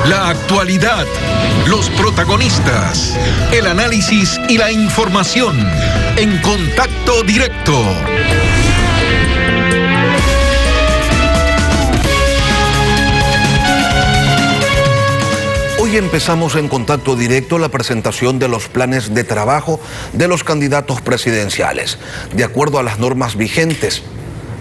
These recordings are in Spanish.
La actualidad, los protagonistas, el análisis y la información en Contacto Directo. Hoy empezamos en Contacto Directo la presentación de los planes de trabajo de los candidatos presidenciales, de acuerdo a las normas vigentes.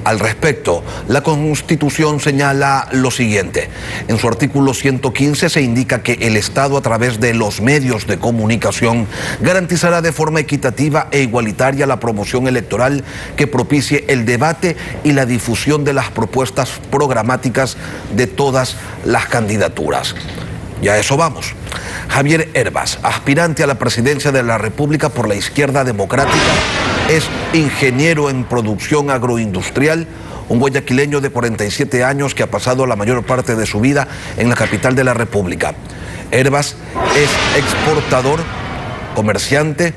Al respecto, la Constitución señala lo siguiente. En su artículo 115 se indica que el Estado, a través de los medios de comunicación, garantizará de forma equitativa e igualitaria la promoción electoral que propicie el debate y la difusión de las propuestas programáticas de todas las candidaturas. Y a eso vamos. Javier Hervas, aspirante a la presidencia de la República por la Izquierda Democrática, es ingeniero en producción agroindustrial, un guayaquileño de 47 años que ha pasado la mayor parte de su vida en la capital de la República. Hervas es exportador, comerciante,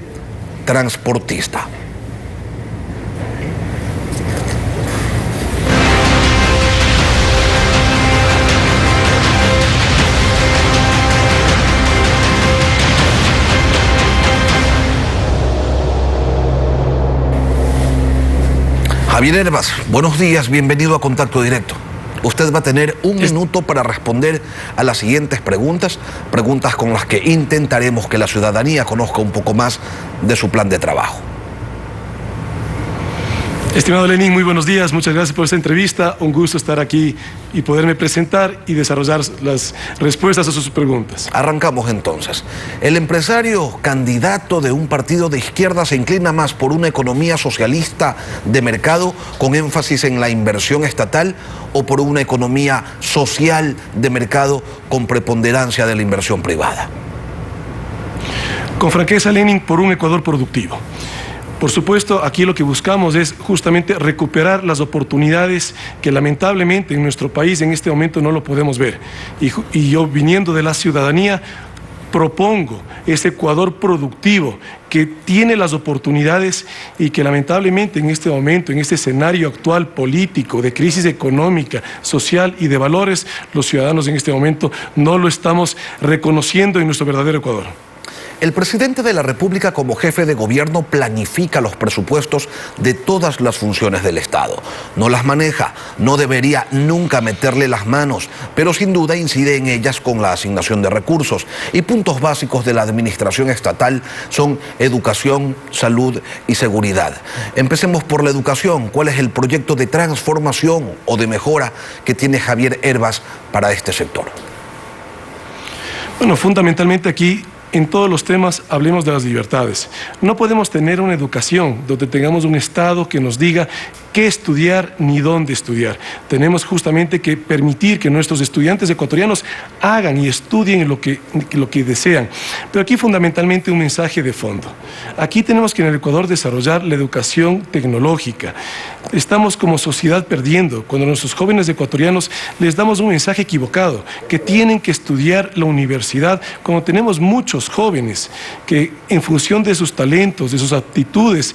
transportista. Javier Hervas, buenos días, bienvenido a Contacto Directo. Usted va a tener un minuto para responder a las siguientes preguntas con las que intentaremos que la ciudadanía conozca un poco más de su plan de trabajo. Estimado Lenín, muy buenos días, muchas gracias por esta entrevista, un gusto estar aquí y poderme presentar y desarrollar las respuestas a sus preguntas. Arrancamos entonces. El empresario candidato de un partido de izquierda se inclina más por una economía socialista de mercado con énfasis en la inversión estatal o por una economía social de mercado con preponderancia de la inversión privada. Con franqueza, Lenín, por un Ecuador productivo. Por supuesto, aquí lo que buscamos es justamente recuperar las oportunidades que lamentablemente en nuestro país en este momento no lo podemos ver. Y yo, viniendo de la ciudadanía, propongo ese Ecuador productivo que tiene las oportunidades y que lamentablemente en este momento, en este escenario actual político, de crisis económica, social y de valores, los ciudadanos en este momento no lo estamos reconociendo en nuestro verdadero Ecuador. El presidente de la República, como jefe de gobierno, planifica los presupuestos de todas las funciones del Estado. No las maneja, no debería nunca meterle las manos, pero sin duda incide en ellas con la asignación de recursos. Y puntos básicos de la administración estatal son educación, salud y seguridad. Empecemos por la educación. ¿Cuál es el proyecto de transformación o de mejora que tiene Javier Hervas para este sector? Bueno, fundamentalmente aquí, en todos los temas, hablemos de las libertades. No podemos tener una educación donde tengamos un Estado que nos diga qué estudiar ni dónde estudiar. Tenemos justamente que permitir que nuestros estudiantes ecuatorianos hagan y estudien lo que desean. Pero aquí fundamentalmente un mensaje de fondo. Aquí tenemos que en el Ecuador desarrollar la educación tecnológica. Estamos como sociedad perdiendo cuando a nuestros jóvenes ecuatorianos les damos un mensaje equivocado, que tienen que estudiar la universidad, cuando tenemos muchos jóvenes que en función de sus talentos, de sus aptitudes,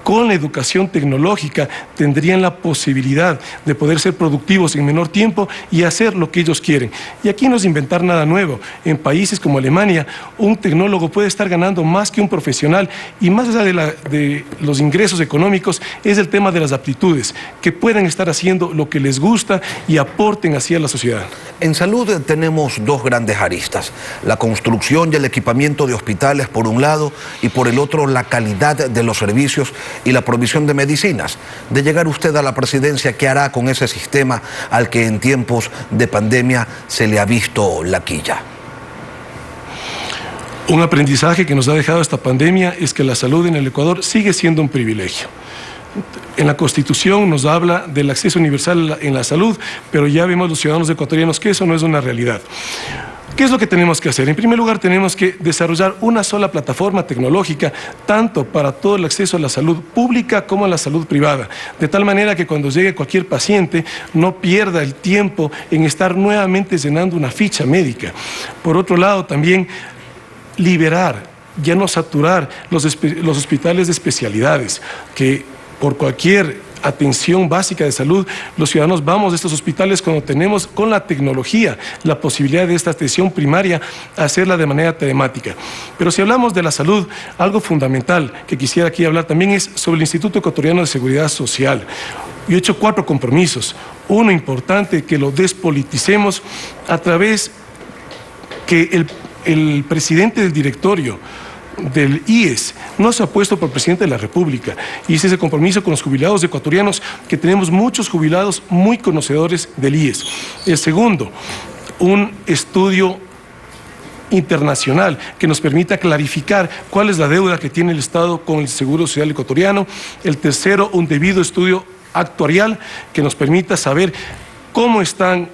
con la educación tecnológica tendrían la posibilidad de poder ser productivos en menor tiempo y hacer lo que ellos quieren. Y aquí no es inventar nada nuevo. En países como Alemania, un tecnólogo puede estar ganando más que un profesional, y más allá de los ingresos económicos es el tema de las aptitudes, que puedan estar haciendo lo que les gusta y aporten así a la sociedad. En salud tenemos dos grandes aristas: la construcción y el equipamiento de hospitales por un lado, y por el otro la calidad de los servicios y la provisión de medicinas. De llegar usted a la presidencia, ¿qué hará con ese sistema al que en tiempos de pandemia se le ha visto la quilla? Un aprendizaje que nos ha dejado esta pandemia es que la salud en el Ecuador sigue siendo un privilegio. En la Constitución nos habla del acceso universal en la salud, pero ya vemos los ciudadanos ecuatorianos que eso no es una realidad. ¿Qué es lo que tenemos que hacer? En primer lugar, tenemos que desarrollar una sola plataforma tecnológica, tanto para todo el acceso a la salud pública como a la salud privada, de tal manera que cuando llegue cualquier paciente no pierda el tiempo en estar nuevamente llenando una ficha médica. Por otro lado, también liberar, ya no saturar los hospitales de especialidades, que por cualquier atención básica de salud, los ciudadanos vamos a estos hospitales cuando tenemos con la tecnología la posibilidad de esta atención primaria hacerla de manera telemática. Pero si hablamos de la salud, algo fundamental que quisiera aquí hablar también es sobre el Instituto Ecuatoriano de Seguridad Social. Yo he hecho 4 compromisos. Uno importante, que lo despoliticemos a través que el presidente del directorio del IES no se ha puesto por presidente de la República, y ese es el compromiso con los jubilados ecuatorianos, que tenemos muchos jubilados muy conocedores del IES. El segundo, un estudio internacional que nos permita clarificar cuál es la deuda que tiene el Estado con el Seguro Social ecuatoriano. El tercero, un debido estudio actuarial que nos permita saber cómo están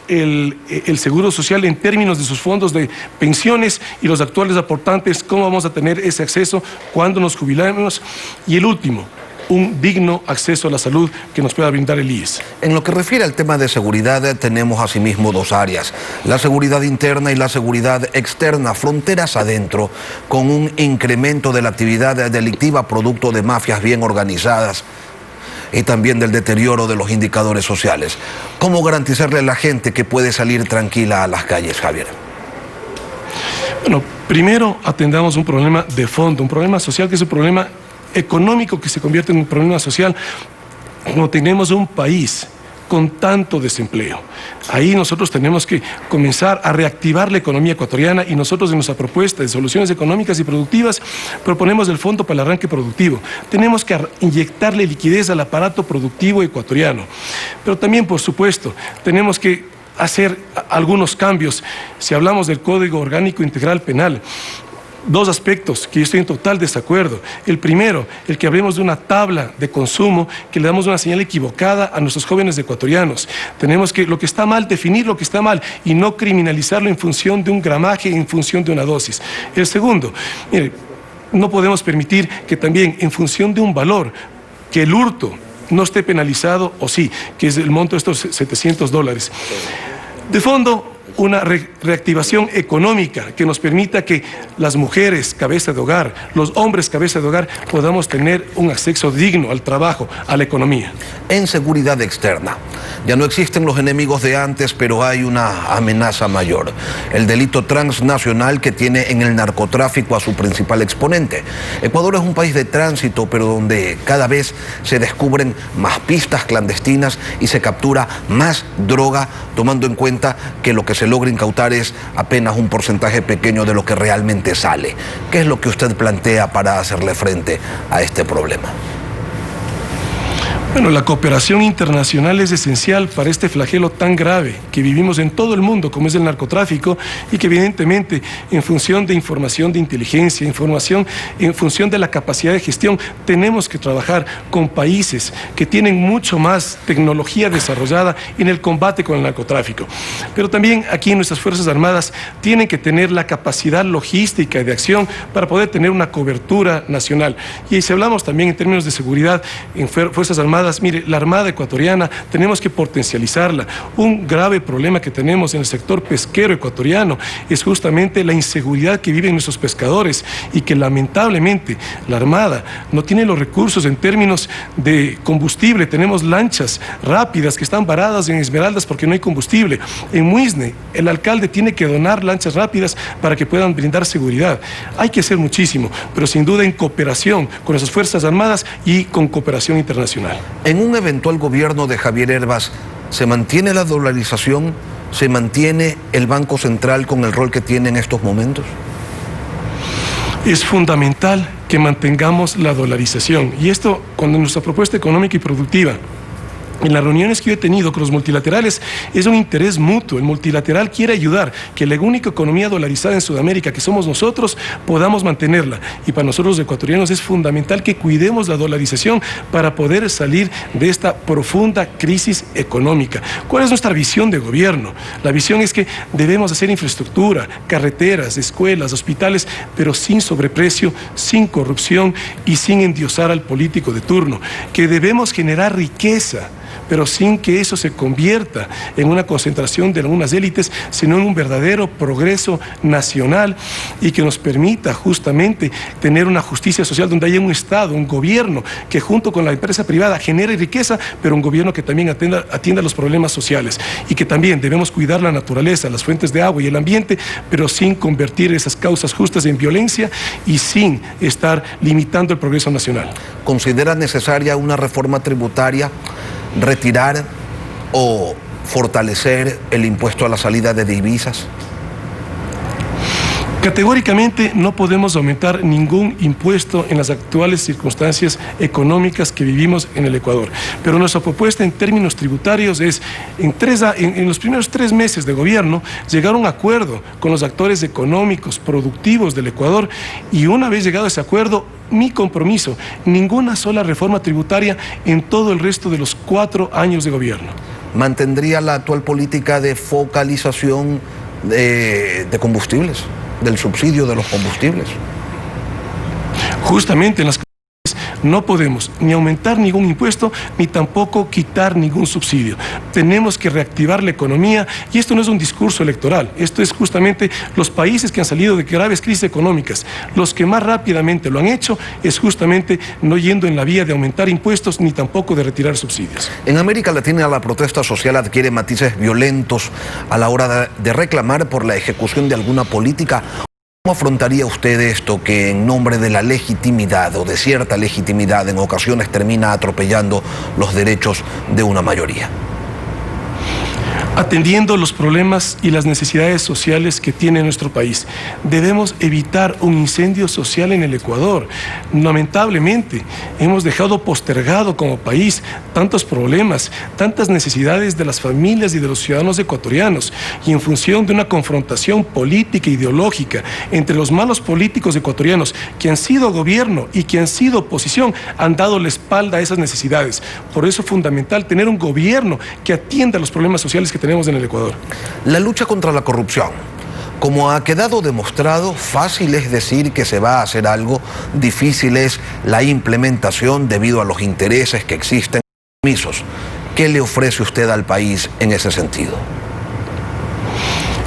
el Seguro Social en términos de sus fondos de pensiones y los actuales aportantes, cómo vamos a tener ese acceso cuando nos jubilemos. Y el último, un digno acceso a la salud que nos pueda brindar el IES. En lo que refiere al tema de seguridad, tenemos asimismo 2 áreas, la seguridad interna y la seguridad externa, fronteras adentro, con un incremento de la actividad delictiva producto de mafias bien organizadas y también del deterioro de los indicadores sociales. ¿Cómo garantizarle a la gente que puede salir tranquila a las calles, Javier? Bueno, primero atendamos un problema de fondo, un problema social que es un problema económico que se convierte en un problema social. No tenemos un país con tanto desempleo. Ahí nosotros tenemos que comenzar a reactivar la economía ecuatoriana, y nosotros en nuestra propuesta de soluciones económicas y productivas proponemos el Fondo para el Arranque Productivo. Tenemos que inyectarle liquidez al aparato productivo ecuatoriano. Pero también, por supuesto, tenemos que hacer algunos cambios. Si hablamos del Código Orgánico Integral Penal, 2 aspectos que yo estoy en total desacuerdo. El primero, el que hablemos de una tabla de consumo, que le damos una señal equivocada a nuestros jóvenes ecuatorianos. Tenemos que, lo que está mal, definir lo que está mal y no criminalizarlo en función de un gramaje, en función de una dosis. El segundo, mire, no podemos permitir que también en función de un valor, que el hurto no esté penalizado, o sí, que es el monto de estos $700. De fondo, una reactivación económica que nos permita que las mujeres cabeza de hogar, los hombres cabeza de hogar, podamos tener un acceso digno al trabajo, a la economía. En seguridad externa, ya no existen los enemigos de antes, pero hay una amenaza mayor: el delito transnacional que tiene en el narcotráfico a su principal exponente. Ecuador es un país de tránsito, pero donde cada vez se descubren más pistas clandestinas y se captura más droga, tomando en cuenta que lo que se logra incautar es apenas un porcentaje pequeño de lo que realmente sale. ¿Qué es lo que usted plantea para hacerle frente a este problema? Bueno, la cooperación internacional es esencial para este flagelo tan grave que vivimos en todo el mundo, como es el narcotráfico, y que evidentemente en función de información de inteligencia, información en función de la capacidad de gestión, tenemos que trabajar con países que tienen mucho más tecnología desarrollada en el combate con el narcotráfico. Pero también aquí nuestras Fuerzas Armadas tienen que tener la capacidad logística y de acción para poder tener una cobertura nacional. Y si hablamos también en términos de seguridad en Fuerzas Armadas, mire, la Armada ecuatoriana tenemos que potencializarla. Un grave problema que tenemos en el sector pesquero ecuatoriano es justamente la inseguridad que viven nuestros pescadores, y que lamentablemente la Armada no tiene los recursos en términos de combustible. Tenemos lanchas rápidas que están varadas en Esmeraldas porque no hay combustible. En Muisne, el alcalde tiene que donar lanchas rápidas para que puedan brindar seguridad. Hay que hacer muchísimo, pero sin duda en cooperación con nuestras Fuerzas Armadas y con cooperación internacional. En un eventual gobierno de Javier Hervas, ¿se mantiene la dolarización? ¿Se mantiene el Banco Central con el rol que tiene en estos momentos? Es fundamental que mantengamos la dolarización. Y esto, cuando nuestra propuesta económica y productiva, en las reuniones que yo he tenido con los multilaterales, es un interés mutuo. El multilateral quiere ayudar que la única economía dolarizada en Sudamérica, que somos nosotros, podamos mantenerla. Y para nosotros los ecuatorianos es fundamental que cuidemos la dolarización para poder salir de esta profunda crisis económica. ¿Cuál es nuestra visión de gobierno? La visión es que debemos hacer infraestructura, carreteras, escuelas, hospitales, pero sin sobreprecio, sin corrupción y sin endiosar al político de turno. Que debemos generar riqueza pero sin que eso se convierta en una concentración de algunas élites, sino en un verdadero progreso nacional y que nos permita justamente tener una justicia social donde haya un Estado, un gobierno que junto con la empresa privada genere riqueza, pero un gobierno que también atienda los problemas sociales, y que también debemos cuidar la naturaleza, las fuentes de agua y el ambiente, pero sin convertir esas causas justas en violencia y sin estar limitando el progreso nacional. ¿Considera necesaria una reforma tributaria, retirar o fortalecer el impuesto a la salida de divisas? Categóricamente no podemos aumentar ningún impuesto en las actuales circunstancias económicas que vivimos en el Ecuador. Pero nuestra propuesta en términos tributarios es, en los primeros 3 meses de gobierno, llegar a un acuerdo con los actores económicos, productivos del Ecuador, y una vez llegado a ese acuerdo, mi compromiso, ninguna sola reforma tributaria en todo el resto de los 4 años de gobierno. ¿Mantendría la actual política de focalización de combustibles, del subsidio de los combustibles? Justamente en las no podemos ni aumentar ningún impuesto, ni tampoco quitar ningún subsidio. Tenemos que reactivar la economía, y esto no es un discurso electoral, esto es justamente los países que han salido de graves crisis económicas. Los que más rápidamente lo han hecho es justamente no yendo en la vía de aumentar impuestos, ni tampoco de retirar subsidios. En América Latina la protesta social adquiere matices violentos a la hora de reclamar por la ejecución de alguna política. ¿Cómo afrontaría usted esto que en nombre de la legitimidad o de cierta legitimidad en ocasiones termina atropellando los derechos de una mayoría? Atendiendo los problemas y las necesidades sociales que tiene nuestro país, debemos evitar un incendio social en el Ecuador. Lamentablemente, hemos dejado postergado como país tantos problemas, tantas necesidades de las familias y de los ciudadanos ecuatorianos, y en función de una confrontación política e ideológica entre los malos políticos ecuatorianos que han sido gobierno y que han sido oposición, han dado la espalda a esas necesidades. Por eso es fundamental tener un gobierno que atienda los problemas sociales que tenemos en el Ecuador. La lucha contra la corrupción. Como ha quedado demostrado, fácil es decir que se va a hacer algo, difícil es la implementación debido a los intereses que existen. ¿Qué le ofrece usted al país en ese sentido?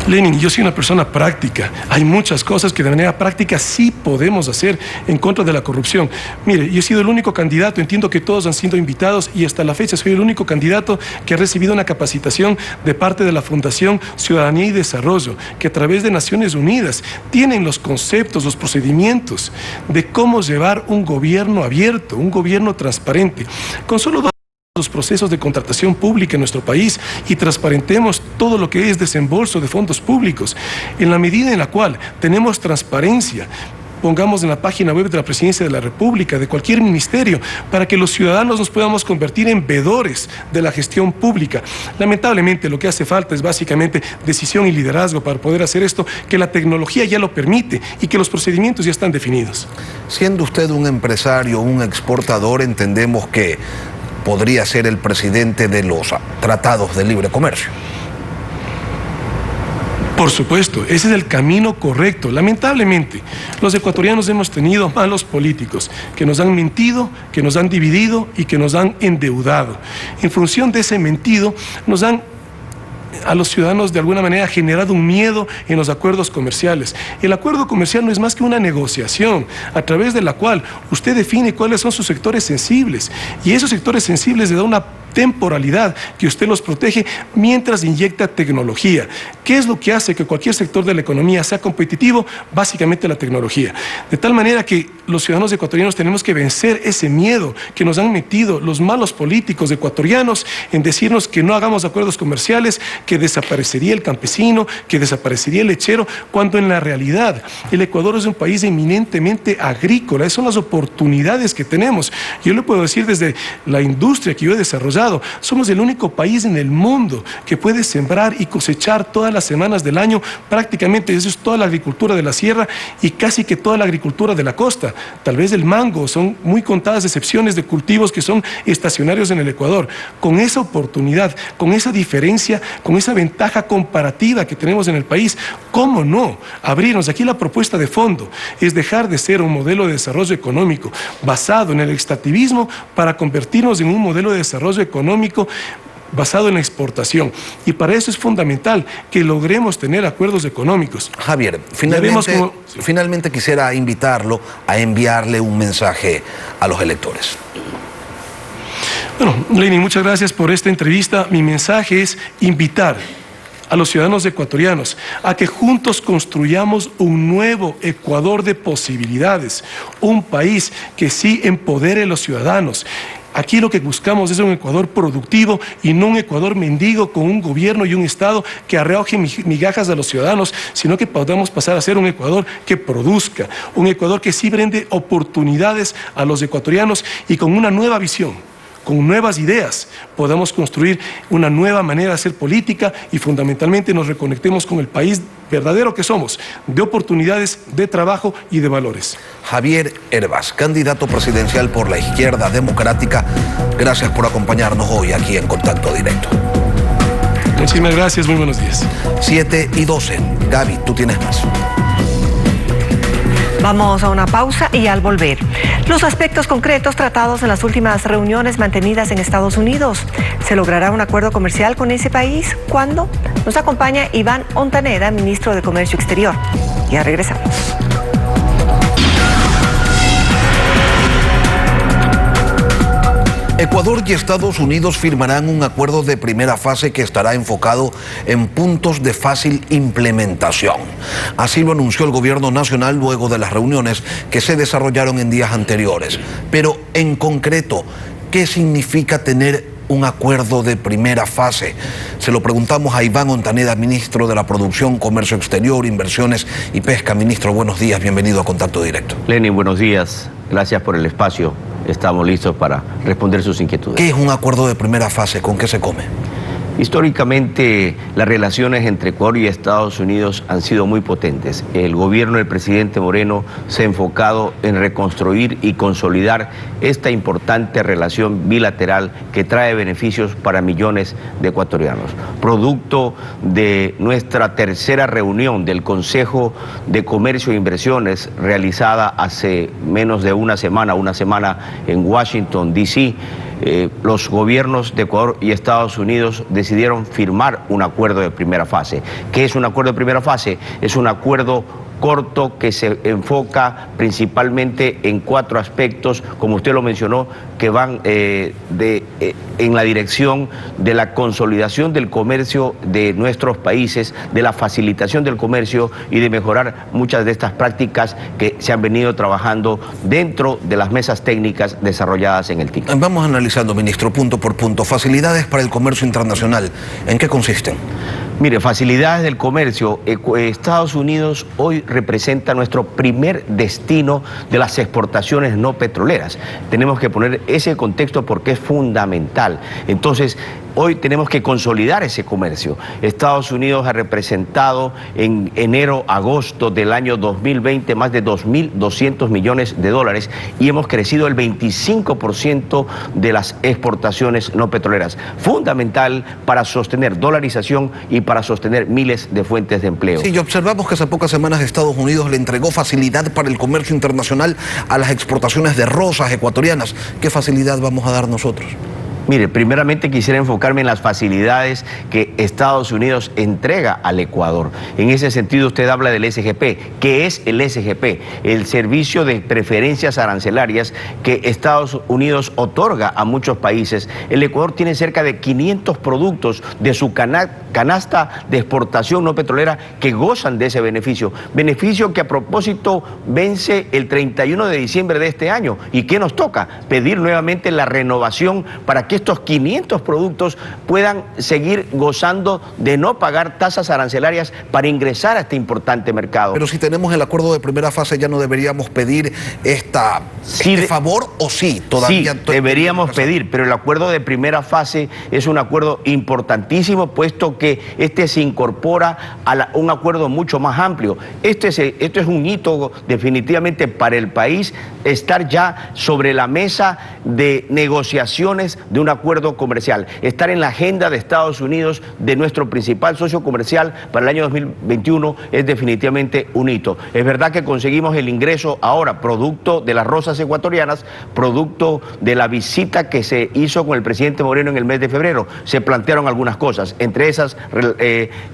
Lenin, yo soy una persona práctica. Hay muchas cosas que de manera práctica sí podemos hacer en contra de la corrupción. Mire, yo he sido el único candidato, entiendo que todos han sido invitados, y hasta la fecha soy el único candidato que ha recibido una capacitación de parte de la Fundación Ciudadanía y Desarrollo, que a través de Naciones Unidas tienen los conceptos, los procedimientos de cómo llevar un gobierno abierto, un gobierno transparente. Con solo los procesos de contratación pública en nuestro país y transparentemos todo lo que es desembolso de fondos públicos. En la medida en la cual tenemos transparencia, pongamos en la página web de la Presidencia de la República, de cualquier ministerio, para que los ciudadanos nos podamos convertir en veedores de la gestión pública. Lamentablemente lo que hace falta es básicamente decisión y liderazgo para poder hacer esto, que la tecnología ya lo permite y que los procedimientos ya están definidos. Siendo usted un empresario, un exportador, entendemos que podría ser el presidente de los tratados de libre comercio. Por supuesto, ese es el camino correcto. Lamentablemente, los ecuatorianos hemos tenido malos políticos que nos han mentido, que nos han dividido y que nos han endeudado. En función de ese mentido, nos han a los ciudadanos de alguna manera generado un miedo en los acuerdos comerciales. El acuerdo comercial no es más que una negociación a través de la cual usted define cuáles son sus sectores sensibles, y esos sectores sensibles le da una temporalidad que usted los protege mientras inyecta tecnología. ¿Qué es lo que hace que cualquier sector de la economía sea competitivo? Básicamente la tecnología. De tal manera que los ciudadanos ecuatorianos tenemos que vencer ese miedo que nos han metido los malos políticos ecuatorianos en decirnos que no hagamos acuerdos comerciales, que desaparecería el campesino, que desaparecería el lechero, cuando en la realidad el Ecuador es un país eminentemente agrícola. Esas son las oportunidades que tenemos. Yo le puedo decir desde la industria que yo he desarrollado, somos el único país en el mundo que puede sembrar y cosechar todas las semanas del año, prácticamente eso es toda la agricultura de la sierra y casi que toda la agricultura de la costa. Tal vez el mango, son muy contadas excepciones de cultivos que son estacionarios en el Ecuador. Con esa oportunidad, con esa diferencia, con con esa ventaja comparativa que tenemos en el país, ¿cómo no abrirnos? Aquí la propuesta de fondo es dejar de ser un modelo de desarrollo económico basado en el extractivismo para convertirnos en un modelo de desarrollo económico basado en la exportación. Y para eso es fundamental que logremos tener acuerdos económicos. Javier, finalmente quisiera invitarlo a enviarle un mensaje a los electores. Bueno, Lenin, muchas gracias por esta entrevista. Mi mensaje es invitar a los ciudadanos ecuatorianos a que juntos construyamos un nuevo Ecuador de posibilidades, un país que sí empodere a los ciudadanos. Aquí lo que buscamos es un Ecuador productivo y no un Ecuador mendigo con un gobierno y un Estado que arroje migajas a los ciudadanos, sino que podamos pasar a ser un Ecuador que produzca, un Ecuador que sí brinde oportunidades a los ecuatorianos y con una nueva visión, con nuevas ideas, podamos construir una nueva manera de hacer política y fundamentalmente nos reconectemos con el país verdadero que somos, de oportunidades, de trabajo y de valores. Javier Hervás, candidato presidencial por la Izquierda Democrática, gracias por acompañarnos hoy aquí en Contacto Directo. Muchísimas gracias, muy buenos días. 7:12. Gaby, tú tienes más. Vamos a una pausa y al volver, los aspectos concretos tratados en las últimas reuniones mantenidas en Estados Unidos. ¿Se logrará un acuerdo comercial con ese país? ¿Cuándo? Nos acompaña Iván Ontaneda, ministro de Comercio Exterior. Ya regresamos. Ecuador y Estados Unidos firmarán un acuerdo de primera fase que estará enfocado en puntos de fácil implementación. Así lo anunció el gobierno nacional luego de las reuniones que se desarrollaron en días anteriores. Pero en concreto, ¿qué significa tener un acuerdo de primera fase? Se lo preguntamos a Iván Ontaneda, ministro de la Producción, Comercio Exterior, Inversiones y Pesca. Ministro, buenos días, bienvenido a Contacto Directo. Lenin, buenos días, gracias por el espacio. Estamos listos para responder sus inquietudes. ¿Qué es un acuerdo de primera fase? ¿Con qué se come? Históricamente, las relaciones entre Ecuador y Estados Unidos han sido muy potentes. El gobierno del presidente Moreno se ha enfocado en reconstruir y consolidar esta importante relación bilateral que trae beneficios para millones de ecuatorianos. Producto de nuestra tercera reunión del Consejo de Comercio e Inversiones realizada hace menos de una semana en Washington, D.C., los gobiernos de Ecuador y Estados Unidos decidieron firmar un acuerdo de primera fase. ¿Qué es un acuerdo de primera fase? Es un acuerdo corto que se enfoca principalmente en 4 aspectos, como usted lo mencionó, que van en la dirección de la consolidación del comercio de nuestros países, de la facilitación del comercio y de mejorar muchas de estas prácticas que se han venido trabajando dentro de las mesas técnicas desarrolladas en el TIC. Vamos analizando, ministro, punto por punto. Facilidades para el comercio internacional, ¿en qué consisten? Mire, facilidades del comercio. Estados Unidos hoy representa nuestro primer destino de las exportaciones no petroleras. Tenemos que poner ese contexto porque es fundamental. Entonces, hoy tenemos que consolidar ese comercio. Estados Unidos ha representado en enero-agosto del año 2020 más de 2.200 millones de dólares y hemos crecido el 25% de las exportaciones no petroleras. Fundamental para sostener dolarización y para sostener miles de fuentes de empleo. Sí, y observamos que hace pocas semanas Estados Unidos le entregó facilidad para el comercio internacional a las exportaciones de rosas ecuatorianas. ¿Qué facilidad vamos a dar nosotros? Mire, primeramente quisiera enfocarme en las facilidades que Estados Unidos entrega al Ecuador. En ese sentido, usted habla del SGP. ¿Qué es el SGP? El servicio de preferencias arancelarias que Estados Unidos otorga a muchos países. El Ecuador tiene cerca de 500 productos de su canasta de exportación no petrolera que gozan de ese beneficio. Beneficio que a propósito vence el 31 de diciembre de este año. ¿Y qué nos toca? Pedir nuevamente la renovación para que estos 500 productos puedan seguir gozando de no pagar tasas arancelarias para ingresar a este importante mercado. Pero si tenemos el acuerdo de primera fase, ¿ya no deberíamos pedir este favor o sí? Todavía sí, deberíamos pedir, pero el acuerdo de primera fase es un acuerdo importantísimo, puesto que este se incorpora a un acuerdo mucho más amplio. Esto es un hito definitivamente para el país, estar ya sobre la mesa de negociaciones de un acuerdo comercial, estar en la agenda de Estados Unidos, de nuestro principal socio comercial para el año 2021, es definitivamente un hito. Es verdad que conseguimos el ingreso ahora, producto de las rosas ecuatorianas, producto de la visita que se hizo con el presidente Moreno en el mes de febrero. Se plantearon algunas cosas, entre esas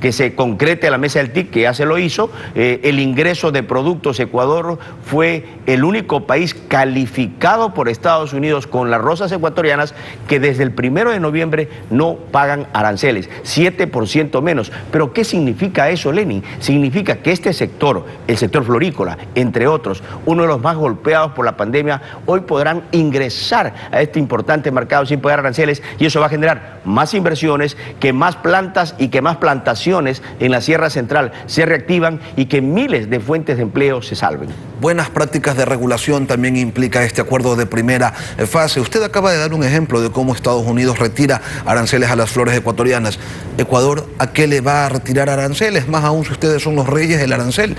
que se concrete la mesa del TIC, que ya se lo hizo. El ingreso de productos. Ecuador fue el único país calificado por Estados Unidos con las rosas ecuatorianas que desde el 1 de noviembre no pagan aranceles, 7% menos. ¿Pero qué significa eso, Lenin? Significa que este sector, el sector florícola, entre otros, uno de los más golpeados por la pandemia, hoy podrán ingresar a este importante mercado sin pagar aranceles, y eso va a generar más inversiones, que más plantas y que más plantaciones en la Sierra Central se reactivan y que miles de fuentes de empleo se salven. Buenas prácticas de regulación también implica este acuerdo de primera fase. Usted acaba de dar un ejemplo de cómo Estados Unidos retira aranceles a las flores ecuatorianas. ¿Ecuador a qué le va a retirar aranceles? Más aún si ustedes son los reyes del arancel.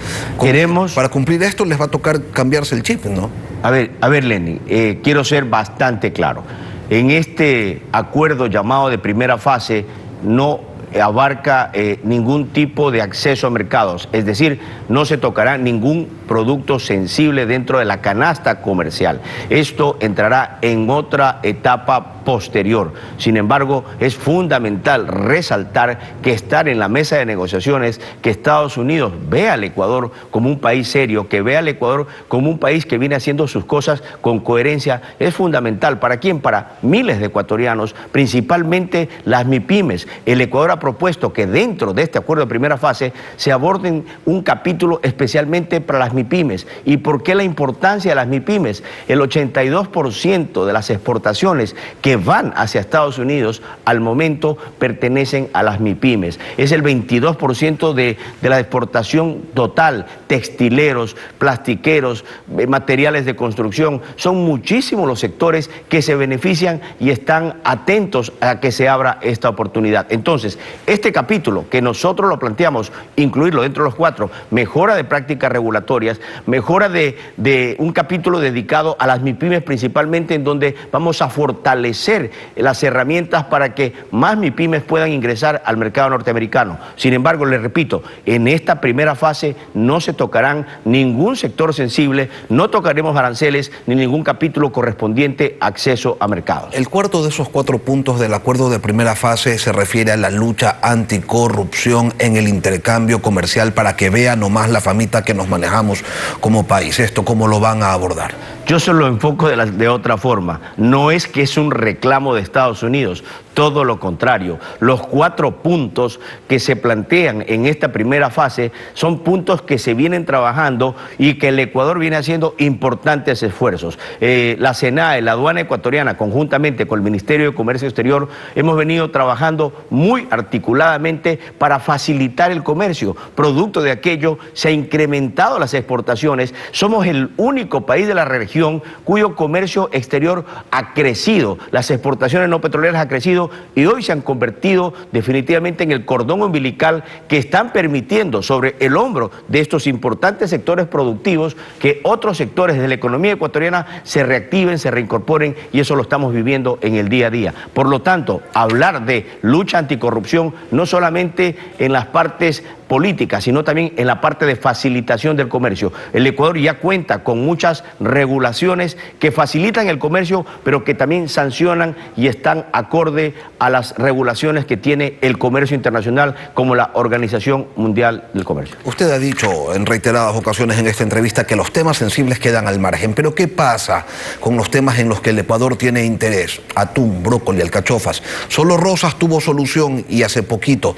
Para cumplir esto les va a tocar cambiarse el chip, ¿no? A ver, Lenin, quiero ser bastante claro. En este acuerdo llamado de primera fase no abarca ningún tipo de acceso a mercados, es decir, no se tocará ningún producto sensible dentro de la canasta comercial. Esto entrará en otra etapa posterior. Sin embargo, es fundamental resaltar que estar en la mesa de negociaciones, que Estados Unidos vea al Ecuador como un país serio, que vea al Ecuador como un país que viene haciendo sus cosas con coherencia, es fundamental. ¿Para quién? Para miles de ecuatorianos, principalmente las MIPYMES. El Ecuador ha propuesto que dentro de este acuerdo de primera fase se aborden un capítulo especialmente para las MIPYMES. ¿Y por qué la importancia de las MIPYMES? El 82% de las exportaciones que van hacia Estados Unidos al momento pertenecen a las MIPYMES. Es el 22% de la exportación total, textileros, plastiqueros, materiales de construcción. Son muchísimos los sectores que se benefician y están atentos a que se abra esta oportunidad. Entonces, este capítulo que nosotros lo planteamos, incluirlo dentro de los 4, mejora de prácticas regulatorias, mejora de un capítulo dedicado a las MIPYMES principalmente, en donde vamos a fortalecer las herramientas para que más MIPYMES puedan ingresar al mercado norteamericano. Sin embargo, les repito, en esta primera fase no se tocarán ningún sector sensible, no tocaremos aranceles ni ningún capítulo correspondiente a acceso a mercados. El cuarto de esos 4 puntos del acuerdo de primera fase se refiere a la lucha anticorrupción en el intercambio comercial, para que vean nomás la famita que nos manejamos como país. ¿Esto cómo lo van a abordar? Yo se lo enfoco de otra forma. No es que es un reclamo de Estados Unidos, todo lo contrario. Los 4 puntos que se plantean en esta primera fase son puntos que se vienen trabajando y que el Ecuador viene haciendo importantes esfuerzos. La SENAE, la aduana ecuatoriana, conjuntamente con el Ministerio de Comercio Exterior, hemos venido trabajando muy articuladamente para facilitar el comercio. Producto de aquello, se han incrementado las exportaciones. Somos el único país de la región cuyo comercio exterior ha crecido. Las exportaciones no petroleras han crecido y hoy se han convertido definitivamente en el cordón umbilical que están permitiendo sobre el hombro de estos importantes sectores productivos que otros sectores de la economía ecuatoriana se reactiven, se reincorporen, y eso lo estamos viviendo en el día a día. Por lo tanto, hablar de lucha anticorrupción no solamente en las partes políticas, sino también en la parte de facilitación del comercio. El Ecuador ya cuenta con muchas regulaciones que facilitan el comercio, pero que también sancionan y están acorde a las regulaciones que tiene el comercio internacional, como la Organización Mundial del Comercio. Usted ha dicho en reiteradas ocasiones en esta entrevista que los temas sensibles quedan al margen, pero ¿qué pasa con los temas en los que el Ecuador tiene interés? Atún, brócoli, alcachofas. Solo Rosas tuvo solución, y hace poquito,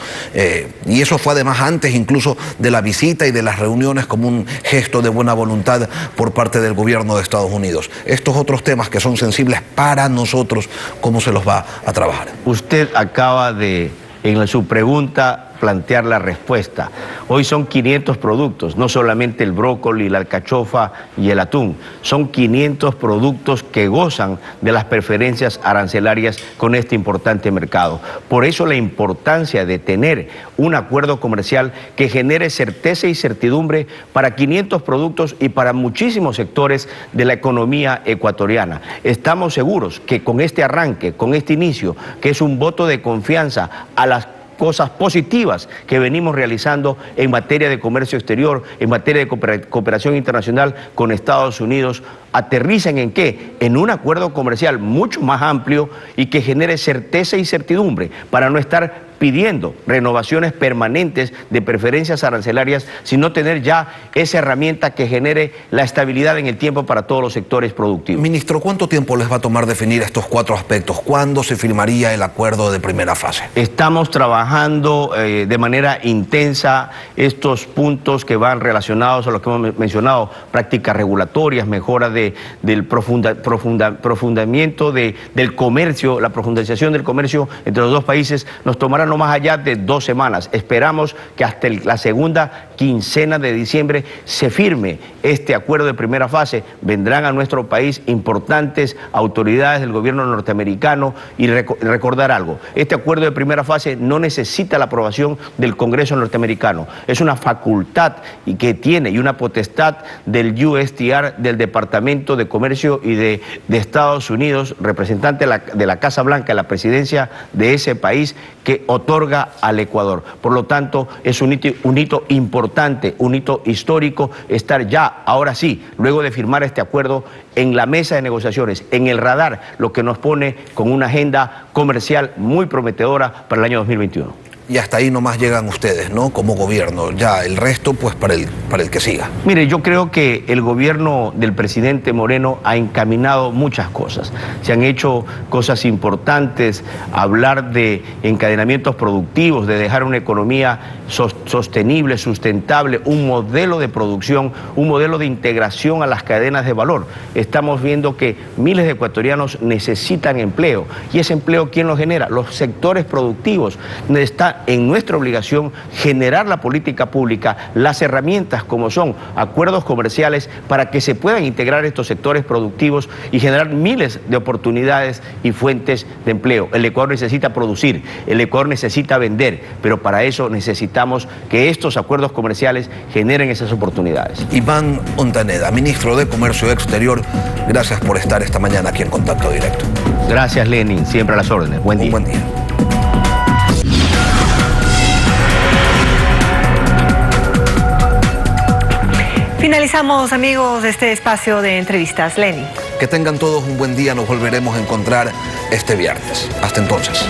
y eso fue además antes incluso de la visita y de las reuniones, como un gesto de buena voluntad por parte del gobierno de Estados Unidos. Estos otros temas que son sensibles para nosotros, ¿cómo se los va a trabajar? Usted acaba de, en su pregunta, plantear la respuesta. Hoy son 500 productos, no solamente el brócoli, la alcachofa y el atún. Son 500 productos que gozan de las preferencias arancelarias con este importante mercado. Por eso la importancia de tener un acuerdo comercial que genere certeza y certidumbre para 500 productos y para muchísimos sectores de la economía ecuatoriana. Estamos seguros que con este arranque, con este inicio, que es un voto de confianza a las cosas positivas que venimos realizando en materia de comercio exterior, en materia de cooperación internacional con Estados Unidos, aterrizan ¿en qué? En un acuerdo comercial mucho más amplio y que genere certeza y certidumbre para no estar pidiendo renovaciones permanentes de preferencias arancelarias, sino tener ya esa herramienta que genere la estabilidad en el tiempo para todos los sectores productivos. Ministro, ¿cuánto tiempo les va a tomar definir estos 4 aspectos? ¿Cuándo se firmaría el acuerdo de primera fase? Estamos trabajando de manera intensa estos puntos que van relacionados a lo que hemos mencionado, prácticas regulatorias, mejora del profundamiento del comercio, la profundización del comercio entre los dos países. Nos tomará no más allá de 2 semanas. Esperamos que hasta la segunda quincena de diciembre se firme este acuerdo de primera fase. Vendrán a nuestro país importantes autoridades del gobierno norteamericano y recordar algo. Este acuerdo de primera fase no necesita la aprobación del Congreso norteamericano. Es una facultad que tiene y una potestad del USTR, del Departamento de Comercio y de Estados Unidos, representante de la Casa Blanca, la presidencia de ese país, que otorga al Ecuador. Por lo tanto, es un hito importante, un hito histórico, estar ya, ahora sí, luego de firmar este acuerdo, en la mesa de negociaciones, en el radar, lo que nos pone con una agenda comercial muy prometedora para el año 2021. Y hasta ahí nomás llegan ustedes, ¿no? Como gobierno. Ya el resto, pues, para el que siga. Mire, yo creo que el gobierno del presidente Moreno ha encaminado muchas cosas. Se han hecho cosas importantes, hablar de encadenamientos productivos, de dejar una economía sostenible, sustentable, un modelo de producción, un modelo de integración a las cadenas de valor. Estamos viendo que miles de ecuatorianos necesitan empleo. ¿Y ese empleo quién lo genera? Los sectores productivos. Está en nuestra obligación generar la política pública, las herramientas como son acuerdos comerciales para que se puedan integrar estos sectores productivos y generar miles de oportunidades y fuentes de empleo. El Ecuador necesita producir, el Ecuador necesita vender, pero para eso necesitamos que estos acuerdos comerciales generen esas oportunidades. Iván Ontaneda, ministro de Comercio Exterior, gracias por estar esta mañana aquí en Contacto Directo. Gracias, Lenin, siempre a las órdenes. Buen día. Buen día. Finalizamos, amigos, este espacio de entrevistas. Lenin. Que tengan todos un buen día. Nos volveremos a encontrar este viernes. Hasta entonces.